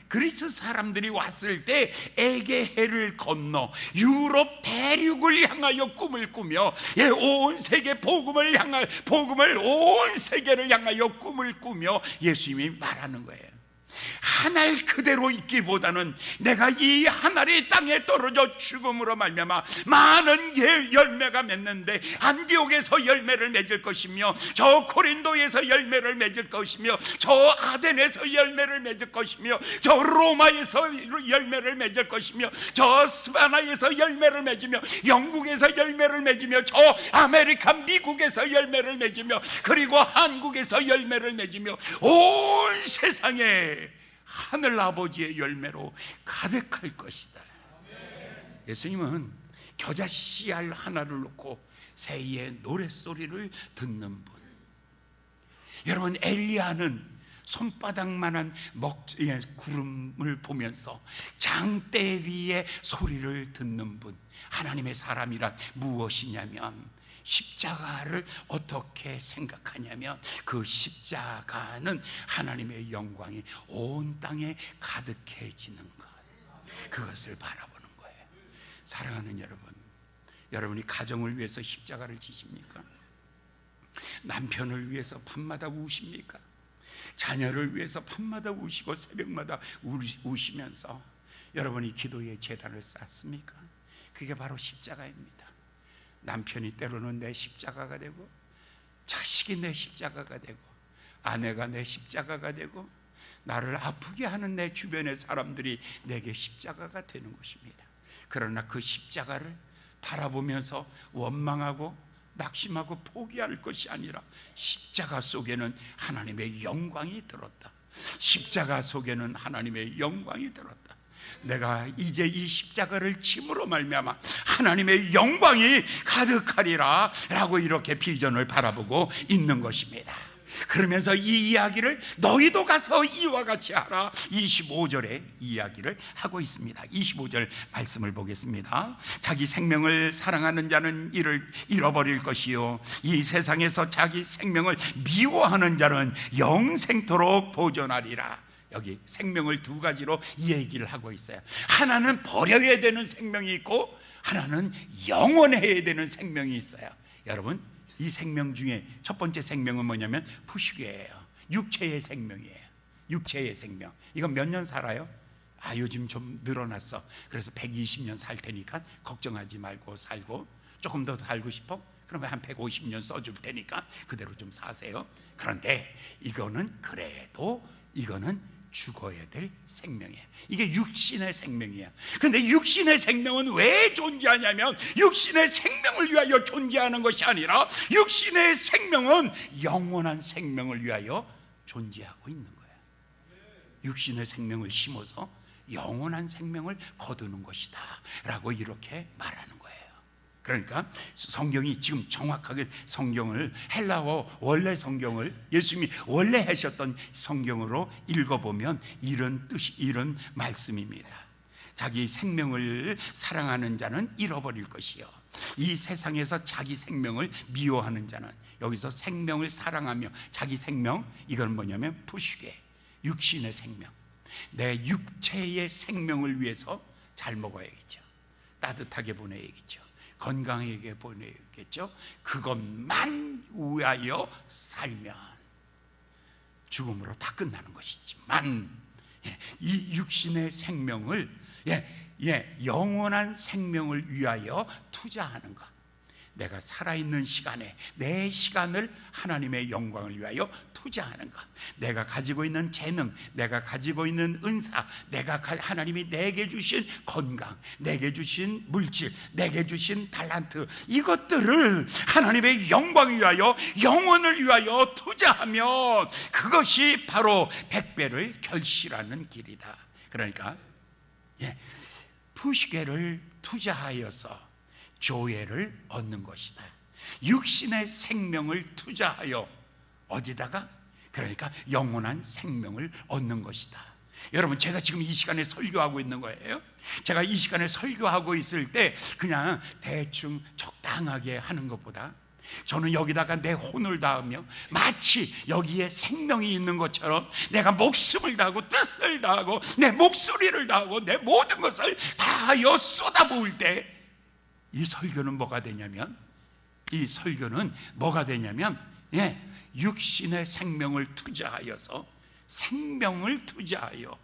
B: 그리스 사람들이 왔을 때 에게해를 건너 유럽 대륙을 향하여 꿈을 꾸며 온 세계 복음을 온 세계를 향하여 꿈을 꾸며 예수님이 말하는 거예요. 한 알 그대로 있기보다는 내가 이 한 알이 땅에 떨어져 죽음으로 말미암아 많은 열매가 맺는데, 안디옥에서 열매를 맺을 것이며 저 고린도에서 열매를 맺을 것이며 저 아덴에서 열매를 맺을 것이며 저 로마에서 열매를 맺을 것이며 저 스바나에서 열매를 맺으며 영국에서 열매를 맺으며 저 아메리카 미국에서 열매를 맺으며 그리고 한국에서 열매를 맺으며 온 세상에 하늘 아버지의 열매로 가득할 것이다. 예수님은 겨자 씨알 하나를 놓고 새의 노랫소리를 듣는 분. 여러분, 엘리야는 손바닥만한 구름을 보면서 장대비의 소리를 듣는 분. 하나님의 사람이란 무엇이냐면 십자가를 어떻게 생각하냐면 그 십자가는 하나님의 영광이 온 땅에 가득해지는 것, 그것을 바라보는 거예요. 사랑하는 여러분, 여러분이 가정을 위해서 십자가를 지십니까? 남편을 위해서 밤마다 우십니까? 자녀를 위해서 밤마다 우시고 새벽마다 우시면서 여러분이 기도의 제단을 쌓습니까? 그게 바로 십자가입니다. 남편이 때로는 내 십자가가 되고, 자식이 내 십자가가 되고, 아내가 내 십자가가 되고, 나를 아프게 하는 내 주변의 사람들이 내게 십자가가 되는 것입니다. 그러나 그 십자가를 바라보면서 원망하고 낙심하고 포기할 것이 아니라 십자가 속에는 하나님의 영광이 들었다. 십자가 속에는 하나님의 영광이 들었다. 내가 이제 이 십자가를 짐으로 말미암아 하나님의 영광이 가득하리라 라고 이렇게 비전을 바라보고 있는 것입니다. 그러면서 이 이야기를 너희도 가서 이와 같이 하라, 25절의 이야기를 하고 있습니다. 25절 말씀을 보겠습니다. 자기 생명을 사랑하는 자는 이를 잃어버릴 것이요, 이 세상에서 자기 생명을 미워하는 자는 영생토록 보존하리라. 여기 생명을 두 가지로 얘기를 하고 있어요. 하나는 버려야 되는 생명이 있고 하나는 영원해야 되는 생명이 있어요. 여러분, 이 생명 중에 첫 번째 생명은 뭐냐면 푸시계예요. 육체의 생명이에요. 육체의 생명. 이건 몇 년 살아요? 요즘 좀 늘어났어. 그래서 120년 살 테니까 걱정하지 말고 살고, 조금 더 살고 싶어? 그러면 한 150년 써줄 테니까 그대로 좀 사세요. 그런데 이거는 그래도 이거는 죽어야 될 생명이에요. 이게 육신의 생명이에요. 근데 육신의 생명은 왜 존재하냐면 육신의 생명을 위하여 존재하는 것이 아니라 육신의 생명은 영원한 생명을 위하여 존재하고 있는 거예요. 육신의 생명을 심어서 영원한 생명을 거두는 것이다 라고 이렇게 말하는 거예요. 그러니까 성경이 지금 정확하게 성경을, 헬라어 원래 성경을 예수님이 원래 하셨던 성경으로 읽어보면 이런 뜻이, 이런 말씀입니다. 자기 생명을 사랑하는 자는 잃어버릴 것이요, 이 세상에서 자기 생명을 미워하는 자는, 여기서 생명을 사랑하며 자기 생명, 이건 뭐냐면 푸시게, 육신의 생명, 내 육체의 생명을 위해서 잘 먹어야겠죠, 따뜻하게 보내야겠죠, 건강하게 보내겠죠. 그것만 위하여 살면 죽음으로 다 끝나는 것이지만, 이 육신의 생명을 영원한 생명을 위하여 투자하는 것, 내가 살아있는 시간에 내 시간을 하나님의 영광을 위하여 투자하는 것, 내가 가지고 있는 재능, 내가 가지고 있는 은사, 하나님이 내게 주신 건강, 내게 주신 물질, 내게 주신 달란트, 이것들을 하나님의 영광을 위하여, 영원을 위하여 투자하면 그것이 바로 백배를 결실하는 길이다. 그러니까 푸시계를 투자하여서 조회를 얻는 것이다. 육신의 생명을 투자하여 어디다가? 그러니까 영원한 생명을 얻는 것이다. 여러분, 제가 지금 이 시간에 설교하고 있는 거예요. 제가 이 시간에 설교하고 있을 때 그냥 대충 적당하게 하는 것보다 저는 여기다가 내 혼을 다하며 마치 여기에 생명이 있는 것처럼 내가 목숨을 다하고 뜻을 다하고 내 목소리를 다하고 내 모든 것을 다하여 쏟아부을 때, 이 설교는 뭐가 되냐면, 육신의 생명을 투자하여서, 생명을 투자하여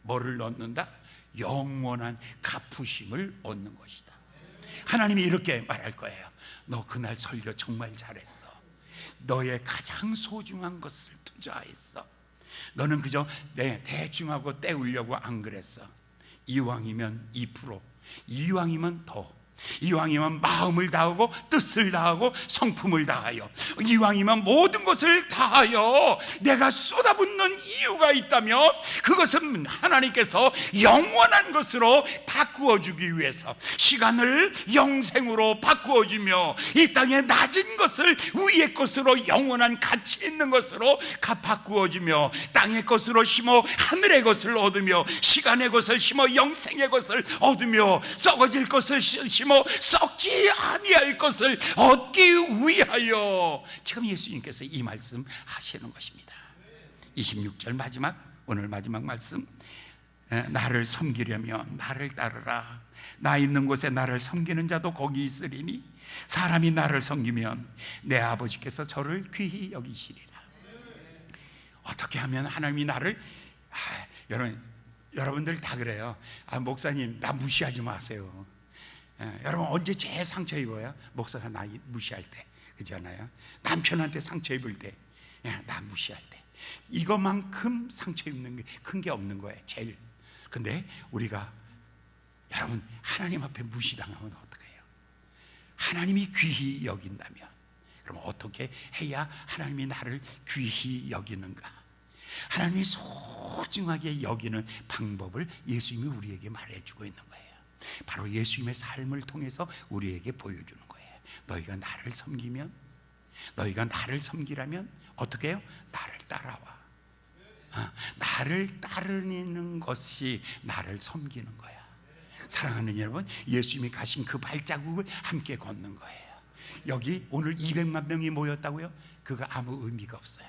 B: 뭐를 얻는다? 영원한 갚으심을 얻는 것이다. 하나님이 이렇게 말할 거예요. 너 그날 설교 정말 잘했어. 너의 가장 소중한 것을 투자했어. 너는 그저 대충하고 때우려고 안 그랬어. 이왕이면 2%, 이왕이면 더, 이왕이면 마음을 다하고 뜻을 다하고 성품을 다하여, 이왕이면 모든 것을 다하여 내가 쏟아붓는 이유가 있다면 그것은 하나님께서 영원한 것으로 바꾸어 주기 위해서, 시간을 영생으로 바꾸어 주며 이 땅의 낮은 것을 위의 것으로, 영원한 가치 있는 것으로 바꾸어 주며, 땅의 것으로 심어 하늘의 것을 얻으며, 시간의 것을 심어 영생의 것을 얻으며, 썩어질 것을 심어 썩지 아니할 것을 얻기 위하여 지금 예수님께서 이 말씀 하시는 것입니다. 26절 오늘 마지막 말씀, 나를 섬기려면 나를 따르라. 나 있는 곳에 나를 섬기는 자도 거기 있으리니 사람이 나를 섬기면 내 아버지께서 저를 귀히 여기시리라. 어떻게 하면 하나님이 나를, 여러분들 다 그래요. 목사님 나 무시하지 마세요. 여러분, 언제 제일 상처 입어요? 목사가 나 무시할 때, 그렇잖아요. 남편한테 상처 입을 때, 나 무시할 때, 이것만큼 상처 입는 게 큰 게 없는 거예요, 제일. 근데 우리가, 여러분, 하나님 앞에 무시당하면 어떡해요? 하나님이 귀히 여긴다면, 그럼 어떻게 해야 하나님이 나를 귀히 여기는가? 하나님이 소중하게 여기는 방법을 예수님이 우리에게 말해주고 있는 거예요. 바로 예수님의 삶을 통해서 우리에게 보여주는 거예요. 너희가 나를 섬기면, 너희가 나를 섬기라면 어떻게 해요? 나를 따라와. 나를 따르는 것이 나를 섬기는 거야. 사랑하는 여러분, 예수님이 가신 그 발자국을 함께 걷는 거예요. 여기 오늘 200만 명이 모였다고요? 그거 아무 의미가 없어요.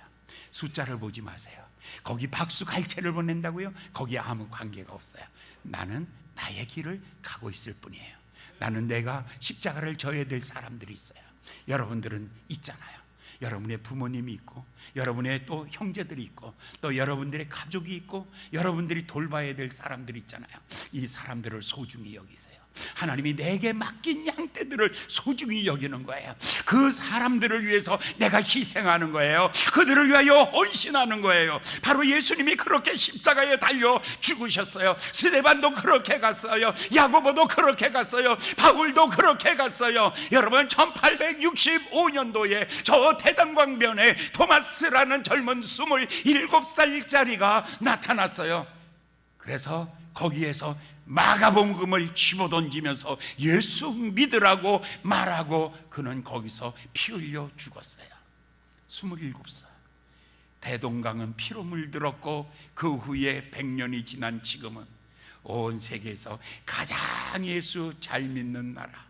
B: 숫자를 보지 마세요. 거기 박수 갈채를 보낸다고요? 거기에 아무 관계가 없어요. 나는 나의 길을 가고 있을 뿐이에요. 나는 내가 십자가를 져야 될 사람들이 있어요. 여러분들은 있잖아요. 여러분의 부모님이 있고, 여러분의 또 형제들이 있고, 또 여러분들의 가족이 있고, 여러분들이 돌봐야 될 사람들이 있잖아요. 이 사람들을 소중히 여기세요. 하나님이 내게 맡긴 양떼들을 소중히 여기는 거예요. 그 사람들을 위해서 내가 희생하는 거예요. 그들을 위하여 헌신하는 거예요. 바로 예수님이 그렇게 십자가에 달려 죽으셨어요. 스데반도 그렇게 갔어요. 야고보도 그렇게 갔어요. 바울도 그렇게 갔어요. 여러분, 1865년도에 저 대단광변에 토마스라는 젊은 27살짜리가 나타났어요. 그래서 거기에서 마가복음을 집어던지면서 예수 믿으라고 말하고 그는 거기서 피 흘려 죽었어요. 27살. 대동강은 피로 물들었고 그 후에 100년이 지난 지금은 온 세계에서 가장 예수 잘 믿는 나라,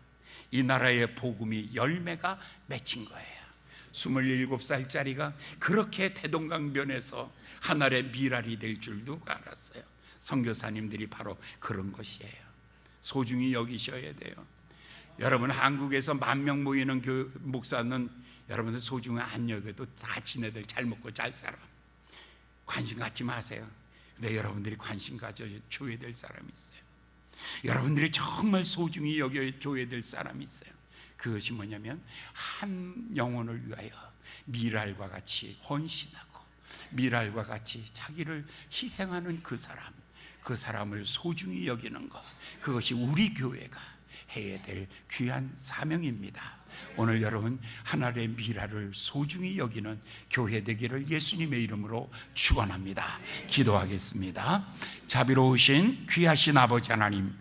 B: 이 나라의 복음이 열매가 맺힌 거예요. 27살짜리가 그렇게 대동강변에서 하늘의 미랄이 될 줄 누가 알았어요? 선교사님들이 바로 그런 것이에요. 소중히 여기셔야 돼요. 여러분, 한국에서 10,000명 모이는 그 목사는 여러분들 소중히 안 여겨도 다 지네들 잘 먹고 잘 살아. 관심 갖지 마세요. 근데 여러분들이 관심 가져줘야 될 사람이 있어요. 여러분들이 정말 소중히 여겨줘야 될 사람이 있어요. 그것이 뭐냐면 한 영혼을 위하여 미랄과 같이 헌신하고 미랄과 같이 자기를 희생하는 그 사람을 소중히 여기는 것, 그것이 우리 교회가 해야 될 귀한 사명입니다. 오늘 여러분, 하늘의 미랄을 소중히 여기는 교회 되기를 예수님의 이름으로 축원합니다. 기도하겠습니다. 자비로우신 귀하신 아버지 하나님,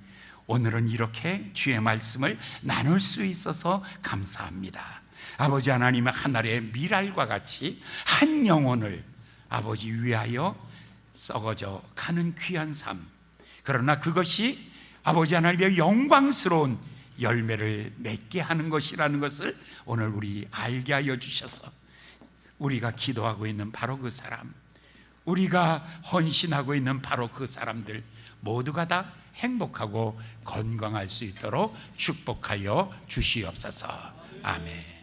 B: 오늘은 이렇게 주의 말씀을 나눌 수 있어서 감사합니다. 아버지 하나님, 하늘의 미랄과 같이 한 영혼을 아버지 위하여 썩어져 가는 귀한 삶, 그러나 그것이 아버지 하나님의 영광스러운 열매를 맺게 하는 것이라는 것을 오늘 우리 알게 하여 주셔서 우리가 기도하고 있는 바로 그 사람, 우리가 헌신하고 있는 바로 그 사람들 모두가 다 행복하고 건강할 수 있도록 축복하여 주시옵소서. 아멘.